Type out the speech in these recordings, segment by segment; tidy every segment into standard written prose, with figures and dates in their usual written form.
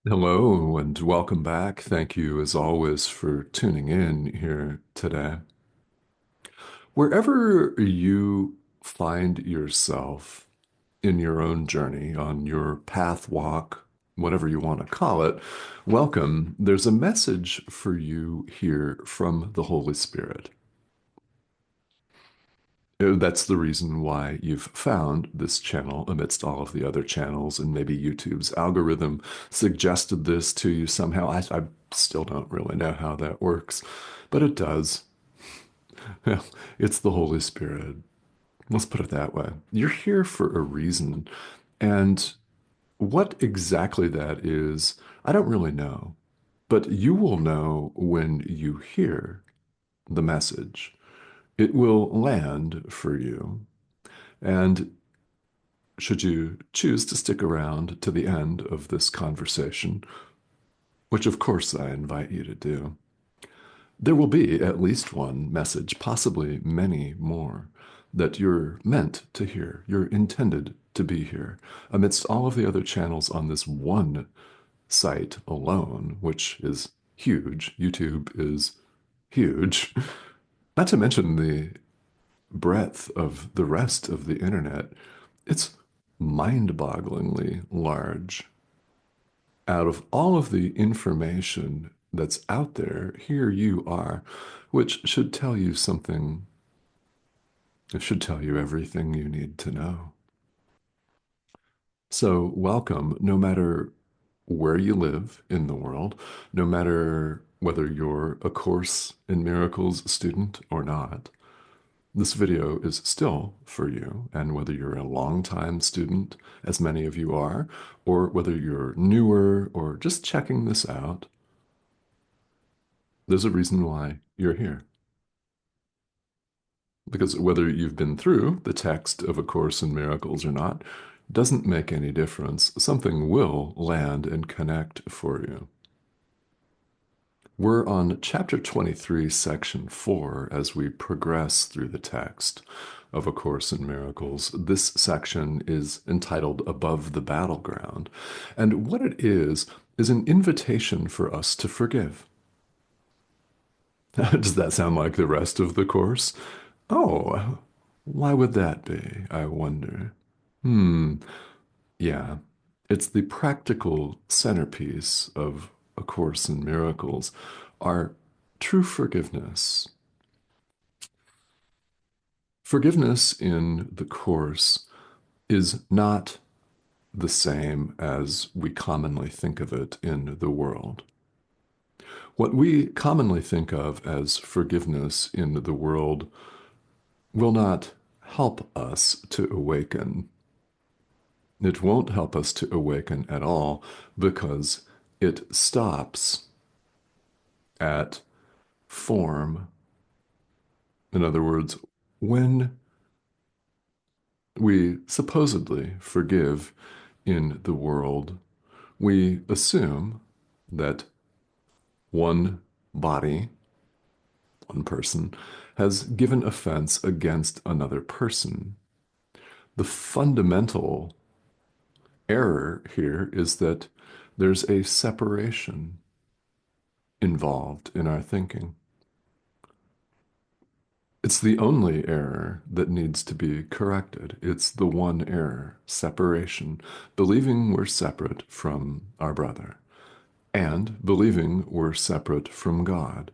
Hello and welcome back. Thank you, as always, for tuning in here today. Wherever you find yourself in your own journey, on your path walk, whatever you want to call it, welcome. There's a message for you here from the Holy Spirit. That's the reason why you've found this channel amidst all of the other channels, and maybe YouTube's algorithm suggested this to you somehow. I still don't really know how that works, but it does. Well, it's the Holy Spirit. Let's put it that way. You're here for a reason. And what exactly that is, I don't really know. But you will know when you hear the message. It will land for you. And should you choose to stick around to the end of this conversation, which of course I invite you to do, there will be at least one message, possibly many more, that you're meant to hear. You're intended to be here amidst all of the other channels on this one site alone, which is huge. YouTube is huge. Not to mention the breadth of the rest of the internet. It's mind-bogglingly large. Out of all of the information that's out there, here you are, which should tell you something. It should tell you everything you need to know. So, welcome, no matter where you live in the world, no matter whether you're a Course in Miracles student or not. This video is still for you, and whether you're a longtime student, as many of you are, or whether you're newer or just checking this out, there's a reason why you're here. Because whether you've been through the text of A Course in Miracles or not, doesn't make any difference. Something will land and connect for you. We're on chapter 23, section 4, as we progress through the text of A Course in Miracles. This section is entitled Above the Battleground. And what it is an invitation for us to forgive. Does that sound like the rest of the course? Oh, why would that be, I wonder? Hmm, yeah. It's the practical centerpiece of A Course in Miracles, our true forgiveness. Forgiveness in the Course is not the same as we commonly think of it in the world. What we commonly think of as forgiveness in the world will not help us to awaken. It won't help us to awaken at all because it stops at form. In other words, when we supposedly forgive in the world, we assume that one body, one person, has given offense against another person. The fundamental error here is that there's a separation involved in our thinking. It's the only error that needs to be corrected. It's the one error, separation, believing we're separate from our brother and believing we're separate from God.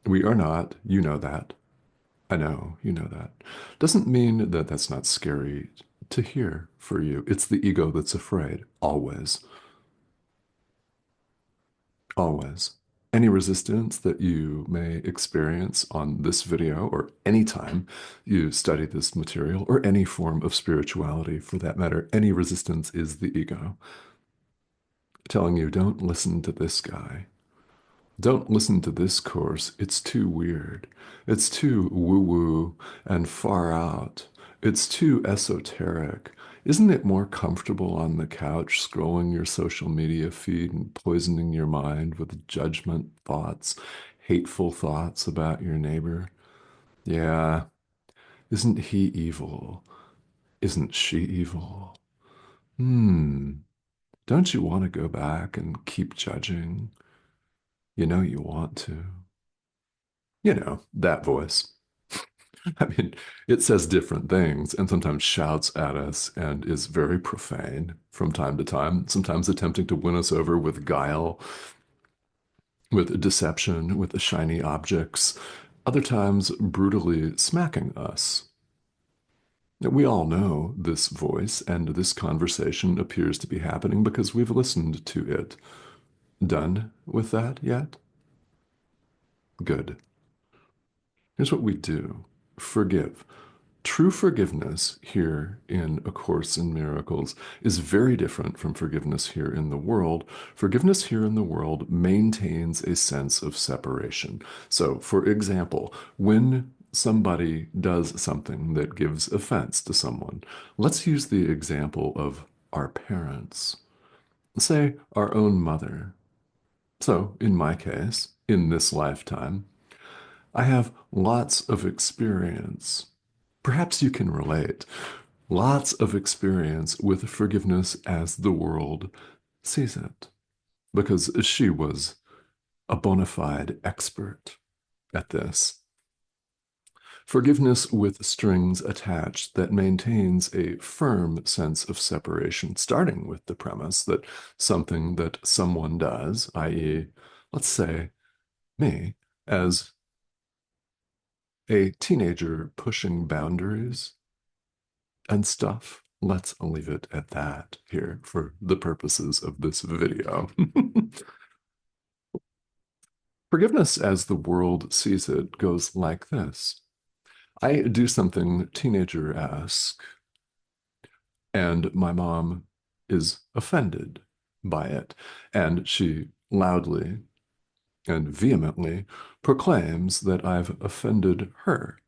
We are not, you know that. I know, you know that. Doesn't mean that that's not scary to hear for you. It's the ego that's afraid, always. Always. Any resistance that you may experience on this video or any time you study this material or any form of spirituality for that matter, any resistance is the ego telling you, don't listen to this guy. Don't listen to this course. It's too weird. It's too woo-woo and far out. It's too esoteric. Isn't it more comfortable on the couch scrolling your social media feed and poisoning your mind with judgment thoughts, hateful thoughts about your neighbor? Yeah, isn't he evil? Isn't she evil? Hmm. Don't you want to go back and keep judging? You know you want to. You know, that voice. I mean, it says different things and sometimes shouts at us and is very profane from time to time, sometimes attempting to win us over with guile, with deception, with shiny objects, other times brutally smacking us. We all know this voice, and this conversation appears to be happening because we've listened to it. Done with that yet? Good. Here's what we do. Forgive. True forgiveness here in A Course in Miracles is very different from forgiveness here in the world. Forgiveness here in the world maintains a sense of separation. So, for example, when somebody does something that gives offense to someone, let's use the example of our parents, say our own mother. So, in my case, in this lifetime, I have lots of experience. Perhaps you can relate. Lots of experience with forgiveness as the world sees it, because she was a bona fide expert at this. Forgiveness with strings attached that maintains a firm sense of separation, starting with the premise that something that someone does, i.e., let's say me, as a teenager pushing boundaries and stuff. Let's leave it at that here for the purposes of this video. Forgiveness as the world sees it goes like this. I do something teenager-esque, and my mom is offended by it, and she loudly and vehemently proclaims that I've offended her,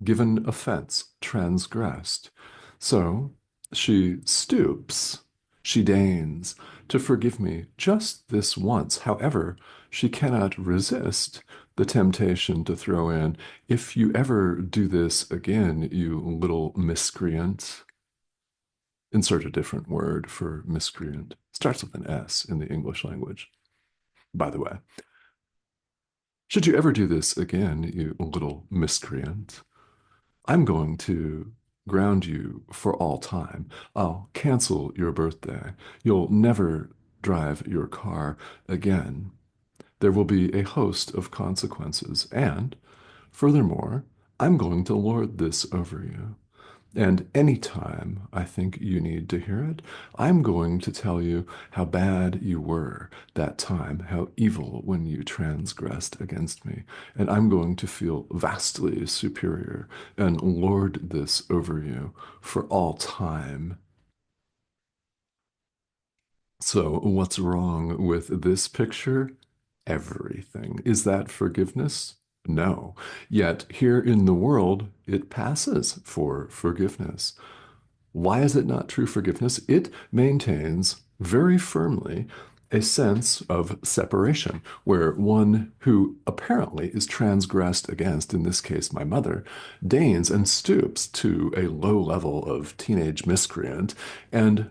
given offense, transgressed. So she stoops, she deigns to forgive me just this once. However, she cannot resist the temptation to throw in, if you ever do this again, you little miscreant. Insert a different word for miscreant. Starts with an S in the English language, by the way. Should you ever do this again, you little miscreant, I'm going to ground you for all time. I'll cancel your birthday. You'll never drive your car again. There will be a host of consequences. And furthermore, I'm going to lord this over you. And anytime I think you need to hear it, I'm going to tell you how bad you were that time, how evil when you transgressed against me. And I'm going to feel vastly superior and lord this over you for all time. So, what's wrong with this picture? Everything. Is that forgiveness? No. Yet here in the world, it passes for forgiveness. Why is it not true forgiveness? It maintains very firmly a sense of separation, where one who apparently is transgressed against, in this case my mother, deigns and stoops to a low level of teenage miscreant and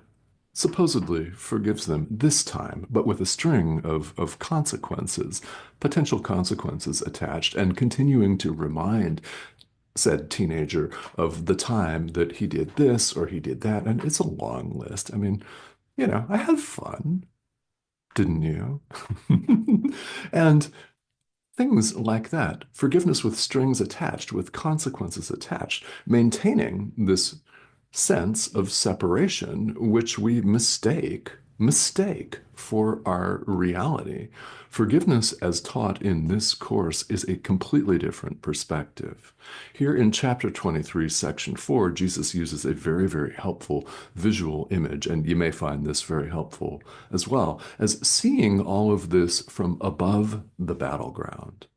supposedly forgives them this time, but with a string of consequences, potential consequences attached, and continuing to remind said teenager of the time that he did this or he did that. And it's a long list. I mean, I had fun, didn't you? And things like that. Forgiveness with strings attached, with consequences attached, maintaining this sense of separation, which we mistake for our reality. Forgiveness, as taught in this course, is a completely different perspective. Here in chapter 23, section 4, Jesus uses a very, very helpful visual image, and you may find this very helpful as well, as seeing all of this from above the battleground.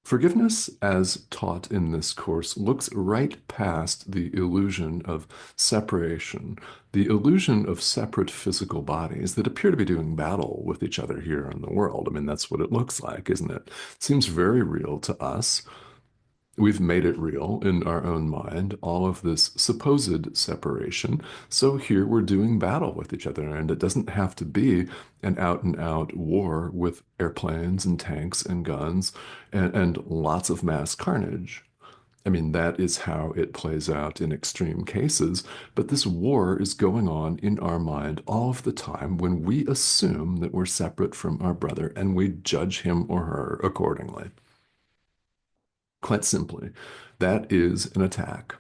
Forgiveness, as taught in this course, looks right past the illusion of separation, the illusion of separate physical bodies that appear to be doing battle with each other here in the world. I mean, that's what it looks like, isn't it? It seems very real to us. We've made it real in our own mind, all of this supposed separation. So here we're doing battle with each other, and it doesn't have to be an out and out war with airplanes and tanks and guns and lots of mass carnage. I mean, that is how it plays out in extreme cases, but this war is going on in our mind all of the time when we assume that we're separate from our brother and we judge him or her accordingly. Quite simply, that is an attack.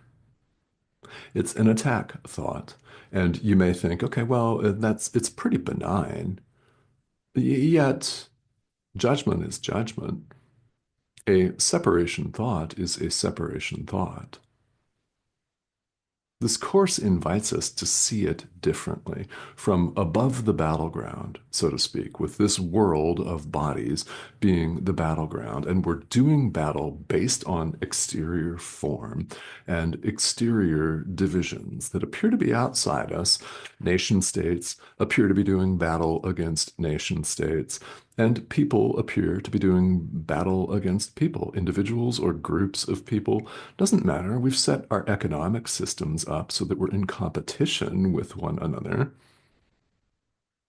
It's an attack thought. And you may think, okay, well, it's pretty benign. Yet, judgment is judgment. A separation thought is a separation thought. This course invites us to see it differently, from above the battleground, so to speak, with this world of bodies being the battleground. And we're doing battle based on exterior form and exterior divisions that appear to be outside us. Nation states appear to be doing battle against nation states. And people appear to be doing battle against people, individuals or groups of people. Doesn't matter. We've set our economic systems up so that we're in competition with one another.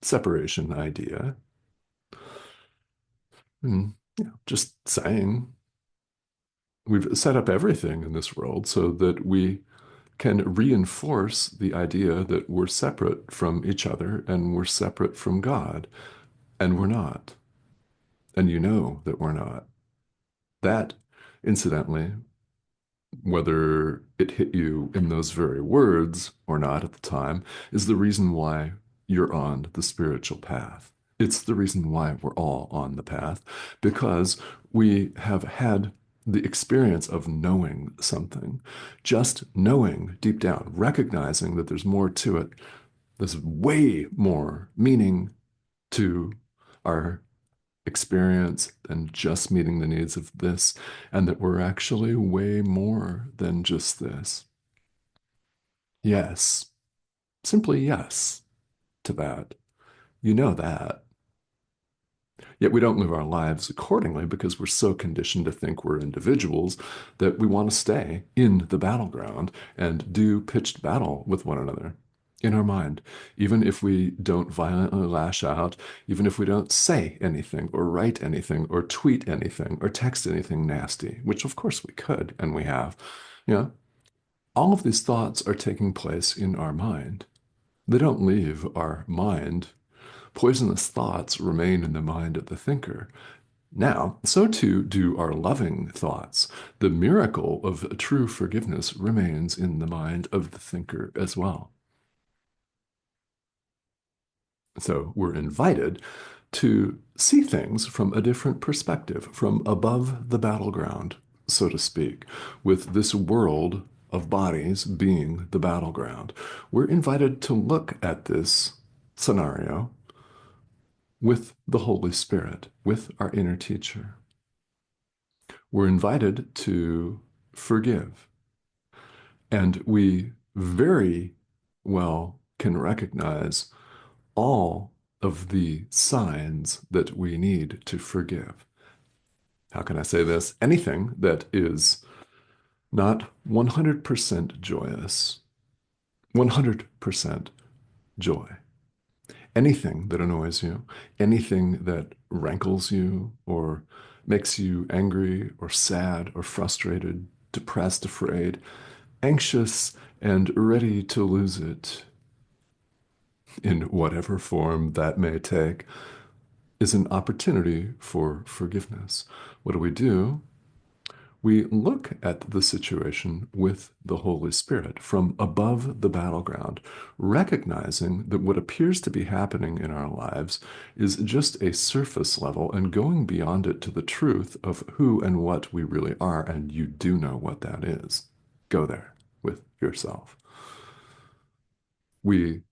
Separation idea. And, just saying, we've set up everything in this world so that we can reinforce the idea that we're separate from each other and we're separate from God, and we're not. And you know that we're not. That, incidentally, whether it hit you in those very words or not at the time, is the reason why you're on the spiritual path. It's the reason why we're all on the path, because we have had the experience of knowing something, just knowing deep down, recognizing that there's more to it. There's way more meaning to our experience than just meeting the needs of this, and that we're actually way more than just this. Yes, simply yes to that. You know that. Yet we don't live our lives accordingly because we're so conditioned to think we're individuals that we want to stay in the battleground and do pitched battle with one another in our mind, even if we don't violently lash out, even if we don't say anything or write anything or tweet anything or text anything nasty, which of course we could and we have. You know, all of these thoughts are taking place in our mind. They don't leave our mind. Poisonous thoughts remain in the mind of the thinker. Now, so too do our loving thoughts. The miracle of true forgiveness remains in the mind of the thinker as well. So we're invited to see things from a different perspective, from above the battleground, so to speak, with this world of bodies being the battleground. We're invited to look at this scenario with the Holy Spirit, with our inner teacher. We're invited to forgive. And we very well can recognize all of the signs that we need to forgive. How can I say this? Anything that is not 100% joyous, 100% joy. Anything that annoys you, anything that rankles you or makes you angry or sad or frustrated, depressed, afraid, anxious, and ready to lose it in whatever form that may take, is an opportunity for forgiveness. What do? We look at the situation with the Holy Spirit from above the battleground, recognizing that what appears to be happening in our lives is just a surface level and going beyond it to the truth of who and what we really are. And you do know what that is. Go there with yourself. We,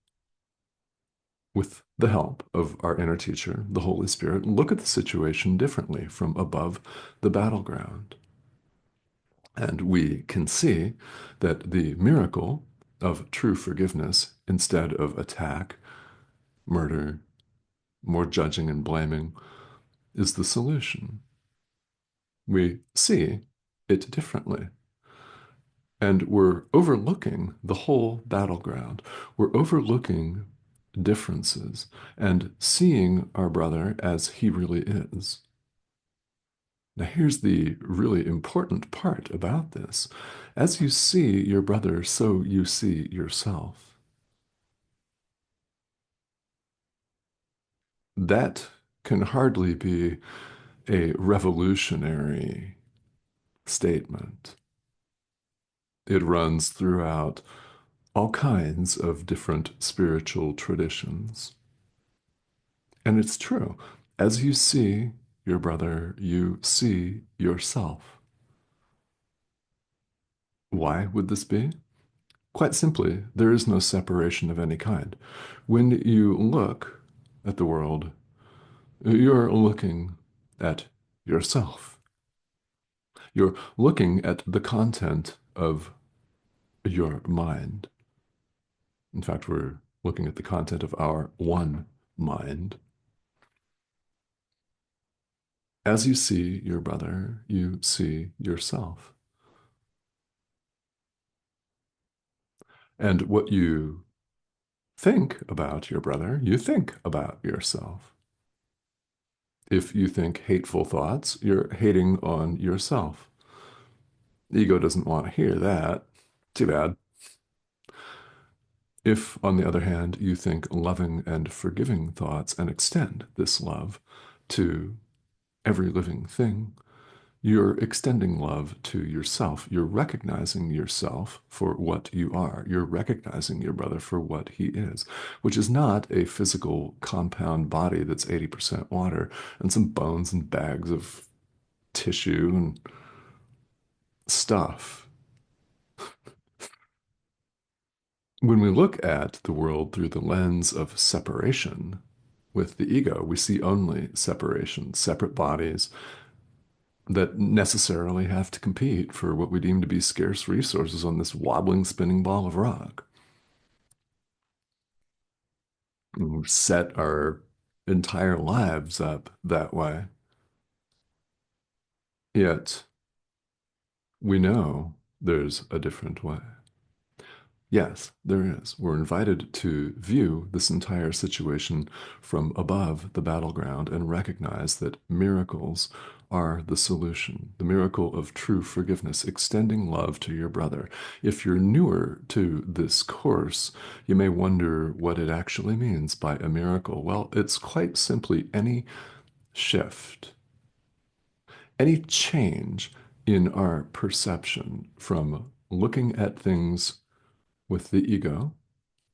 with the help of our inner teacher, the Holy Spirit, look at the situation differently from above the battleground. And we can see that the miracle of true forgiveness, instead of attack, murder, more judging and blaming, is the solution. We see it differently. And we're overlooking the whole battleground. We're overlooking differences and seeing our brother as he really is. Now, here's the really important part about this. As you see your brother, so you see yourself. That can hardly be a revolutionary statement. It runs throughout all kinds of different spiritual traditions. And it's true. As you see your brother, you see yourself. Why would this be? Quite simply, there is no separation of any kind. When you look at the world, you're looking at yourself. You're looking at the content of your mind. In fact, we're looking at the content of our one mind. As you see your brother, you see yourself. And what you think about your brother, you think about yourself. If you think hateful thoughts, you're hating on yourself. The ego doesn't want to hear that. Too bad. If, on the other hand, you think loving and forgiving thoughts and extend this love to every living thing, you're extending love to yourself. You're recognizing yourself for what you are. You're recognizing your brother for what he is, which is not a physical compound body that's 80% water and some bones and bags of tissue and stuff. When we look at the world through the lens of separation with the ego, we see only separation, separate bodies that necessarily have to compete for what we deem to be scarce resources on this wobbling, spinning ball of rock. And we've set our entire lives up that way. Yet we know there's a different way. Yes, there is. We're invited to view this entire situation from above the battleground and recognize that miracles are the solution. The miracle of true forgiveness, extending love to your brother. If you're newer to this course, you may wonder what it actually means by a miracle. Well, it's quite simply any shift, any change in our perception from looking at things with the ego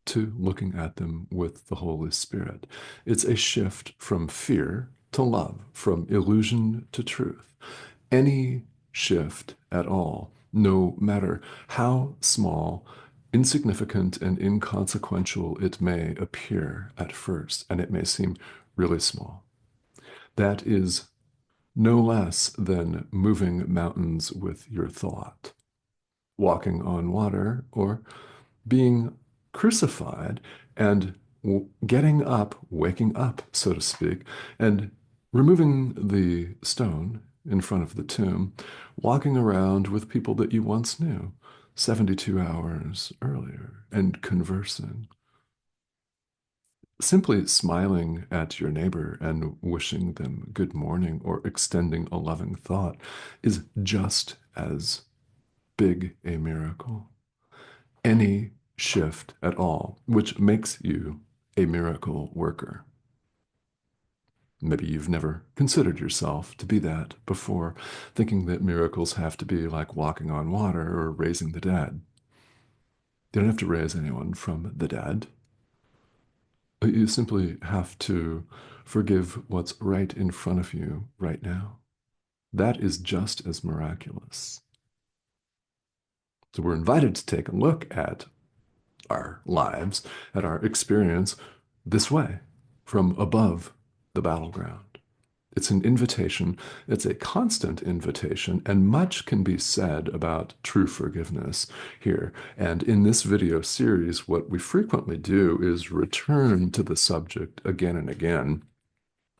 to looking at them with the Holy Spirit. It's a shift from fear to love, from illusion to truth. Any shift at all, no matter how small, insignificant, and inconsequential it may appear at first, and it may seem really small, that is no less than moving mountains with your thought, walking on water, or being crucified and getting up, waking up, so to speak, and removing the stone in front of the tomb, walking around with people that you once knew 72 hours earlier and conversing. Simply smiling at your neighbor and wishing them good morning or extending a loving thought is just as big a miracle. Any shift at all, which makes you a miracle worker. Maybe you've never considered yourself to be that before, thinking that miracles have to be like walking on water or raising the dead. You don't have to raise anyone from the dead. You simply have to forgive what's right in front of you right now. That is just as miraculous. So we're invited to take a look at our lives, at our experience this way, from above the battleground. It's an invitation, it's a constant invitation, and much can be said about true forgiveness here. And in this video series, what we frequently do is return to the subject again and again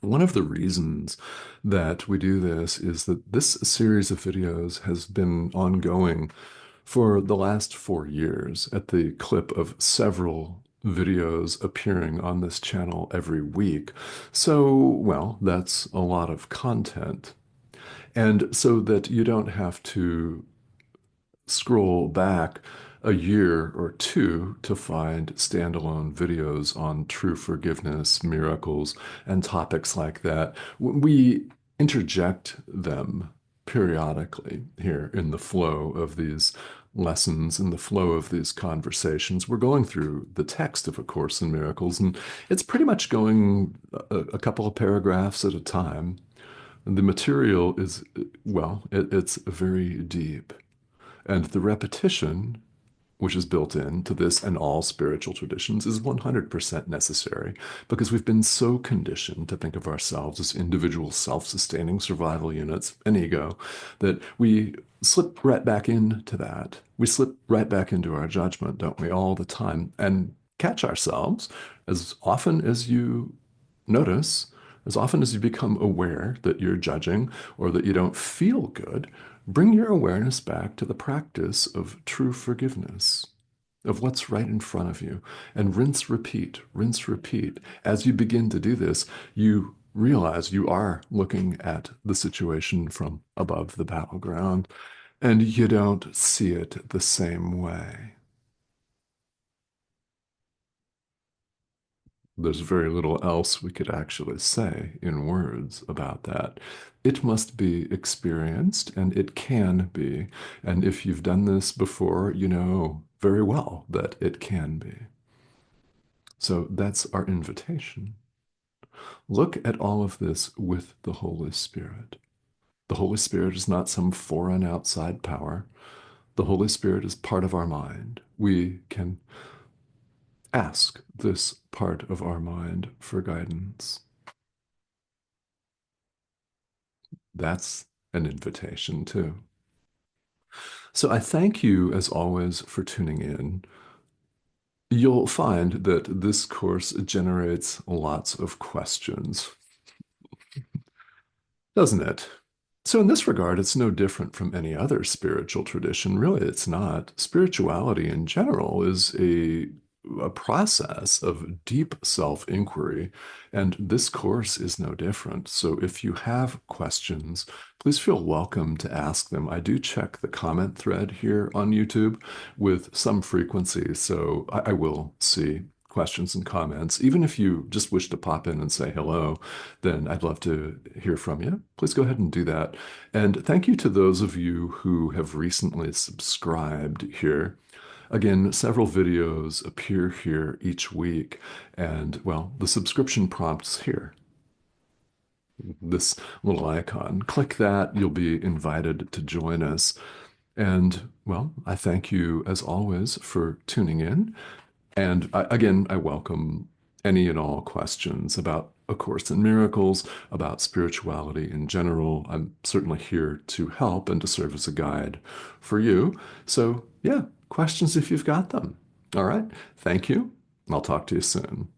One of the reasons that we do this is that this series of videos has been ongoing for the last 4 years at the clip of several videos appearing on this channel every week. So, well, that's a lot of content. And so that you don't have to scroll back a year or two to find standalone videos on true forgiveness, miracles, and topics like that. We interject them periodically here in the flow of these lessons, in the flow of these conversations. We're going through the text of A Course in Miracles, and it's pretty much going a couple of paragraphs at a time. And the material is, well, it's very deep. And the repetition, which is built into this and all spiritual traditions, is 100% necessary because we've been so conditioned to think of ourselves as individual self-sustaining survival units, an ego, that we slip right back into that. We slip right back into our judgment, don't we, all the time, and catch ourselves as often as you notice, as often as you become aware that you're judging or that you don't feel good. Bring your awareness back to the practice of true forgiveness, of what's right in front of you, and rinse, repeat, rinse, repeat. As you begin to do this, you realize you are looking at the situation from above the battleground, and you don't see it the same way. There's very little else we could actually say in words about that. It must be experienced, and it can be. And if you've done this before, you know very well that it can be. So that's our invitation. Look at all of this with the Holy Spirit. The Holy Spirit is not some foreign outside power. The Holy Spirit is part of our mind. We can ask this part of our mind for guidance. That's an invitation too. So I thank you, as always, for tuning in. You'll find that this course generates lots of questions, doesn't it? So, in this regard, it's no different from any other spiritual tradition. Really, it's not. Spirituality in general is a process of deep self-inquiry, and this course is no different. So, if you have questions, please feel welcome to ask them. I do check the comment thread here on YouTube with some frequency, so I will see questions and comments. Even if you just wish to pop in and say hello, then I'd love to hear from you. Please go ahead and do that. And thank you to those of you who have recently subscribed here. Again, several videos appear here each week, and well, the subscription prompt's here. This little icon. Click that, you'll be invited to join us. And well, I thank you as always for tuning in. And again, I welcome any and all questions about A Course in Miracles, about spirituality in general. I'm certainly here to help and to serve as a guide for you. So, yeah, questions if you've got them. All right. Thank you. I'll talk to you soon.